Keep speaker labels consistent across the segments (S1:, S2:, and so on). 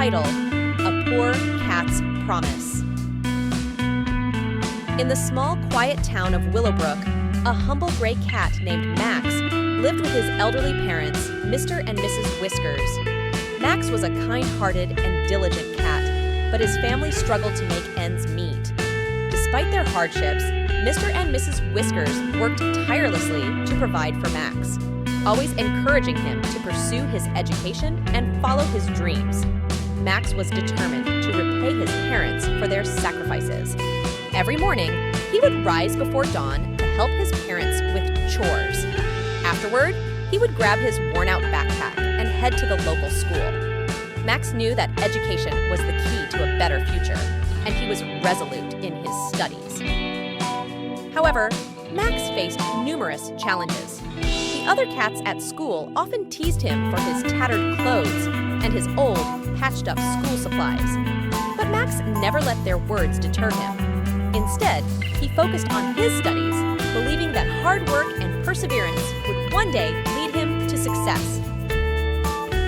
S1: title, A Poor Cat's Promise. In the small, quiet town of Willowbrook, a humble gray cat named Max lived with his elderly parents, Mr. and Mrs. Whiskers. Max was a kind-hearted and diligent cat, but his family struggled to make ends meet. Despite their hardships, Mr. and Mrs. Whiskers worked tirelessly to provide for Max, always encouraging him to pursue his education and follow his dreams. Max was determined to repay his parents for their sacrifices. Every morning, he would rise before dawn to help his parents with chores. Afterward, he would grab his worn-out backpack and head to the local school. Max knew that education was the key to a better future, and he was resolute in his studies. However, Max faced numerous challenges. The other cats at school often teased him for his tattered clothes and his old, patched-up school supplies. But Max never let their words deter him. Instead, he focused on his studies, believing that hard work and perseverance would one day lead him to success.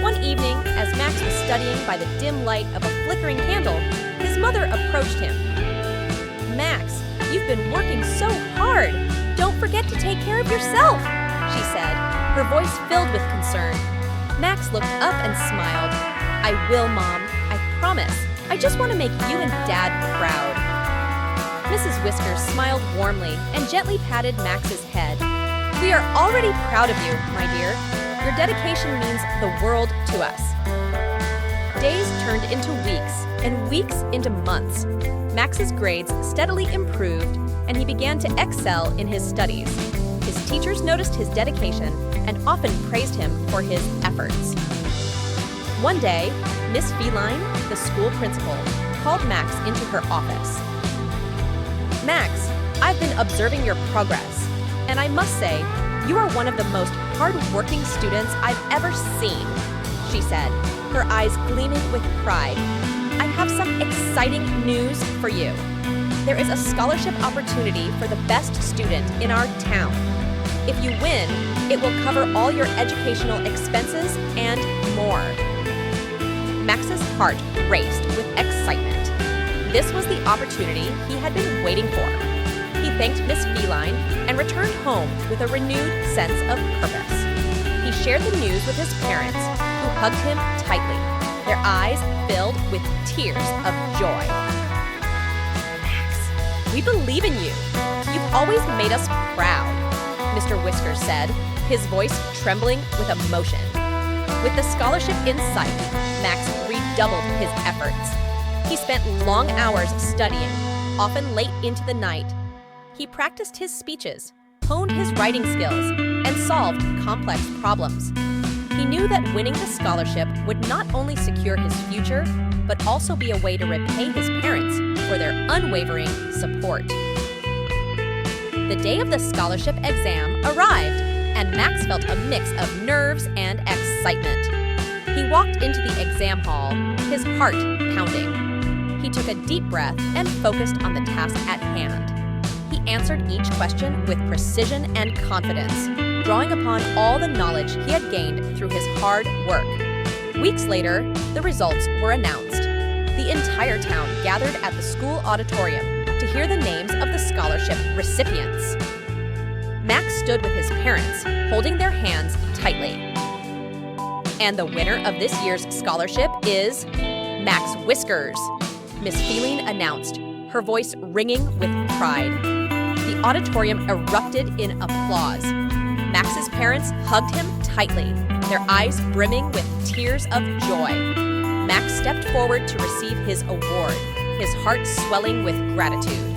S1: One evening, as Max was studying by the dim light of a flickering candle, his mother approached him. "Max, you've been working so hard. Don't forget to take care of yourself," she said, her voice filled with concern. Max looked up and smiled. "I will, Mom. I promise. I just want to make you and Dad proud." Mrs. Whiskers smiled warmly and gently patted Max's head. "We are already proud of you, my dear. Your dedication means the world to us." Days turned into weeks, and weeks into months. Max's grades steadily improved, and he began to excel in his studies. His teachers noticed his dedication and often praised him for his efforts. One day, Miss Feline, the school principal, called Max into her office. "Max, I've been observing your progress, and I must say, you are one of the most hard-working students I've ever seen," she said, her eyes gleaming with pride. "I have some exciting news for you. There is a scholarship opportunity for the best student in our town. If you win, it will cover all your educational expenses and more." Max's heart raced with excitement. This was the opportunity he had been waiting for. He thanked Miss Feline and returned home with a renewed sense of purpose. He shared the news with his parents, who hugged him tightly, their eyes filled with tears of joy. "Max, we believe in you. You've always made us proud," Mr. Whiskers said, his voice trembling with emotion. With the scholarship in sight, Max redoubled his efforts. He spent long hours studying, often late into the night. He practiced his speeches, honed his writing skills, and solved complex problems. He knew that winning the scholarship would not only secure his future, but also be a way to repay his parents for their unwavering support. The day of the scholarship exam arrived, and Max felt a mix of nerves and excitement. He walked into the exam hall, his heart pounding. He took a deep breath and focused on the task at hand. He answered each question with precision and confidence, drawing upon all the knowledge he had gained through his hard work. Weeks later, the results were announced. The entire town gathered at the school auditorium to hear the names of the scholarship recipients. Max stood with his parents, holding their hands tightly. "And the winner of this year's scholarship is Max Whiskers," Miss Feline announced, her voice ringing with pride. The auditorium erupted in applause. Max's parents hugged him tightly, their eyes brimming with tears of joy. Max stepped forward to receive his award, his heart swelling with gratitude.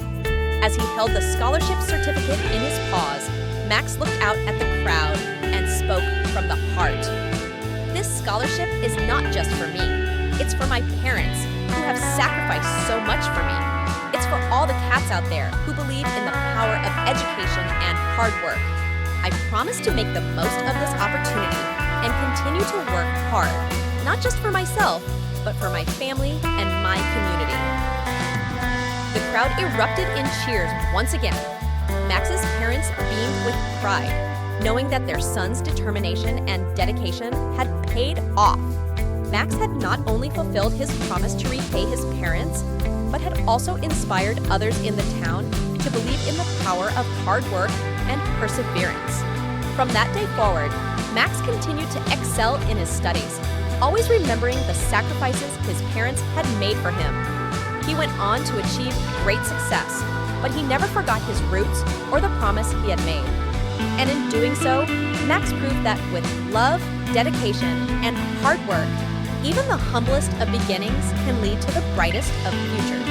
S1: As he held the scholarship certificate in his paws, Max looked out at the crowd and spoke from the heart. "This scholarship is not just for me. It's for my parents, who have sacrificed so much for me. It's for all the cats out there who believe in the power of education and hard work. I promise to make the most of this opportunity and continue to work hard, not just for myself, but for my family and my community." The crowd erupted in cheers once again. Max's parents beamed with pride, knowing that their son's determination and dedication had paid off. Max had not only fulfilled his promise to repay his parents, but had also inspired others in the town to believe in the power of hard work and perseverance. From that day forward, Max continued to excel in his studies, always remembering the sacrifices his parents had made for him. He went on to achieve great success, but he never forgot his roots or the promise he had made. And in doing so, Max proved that with love, dedication, and hard work, even the humblest of beginnings can lead to the brightest of futures.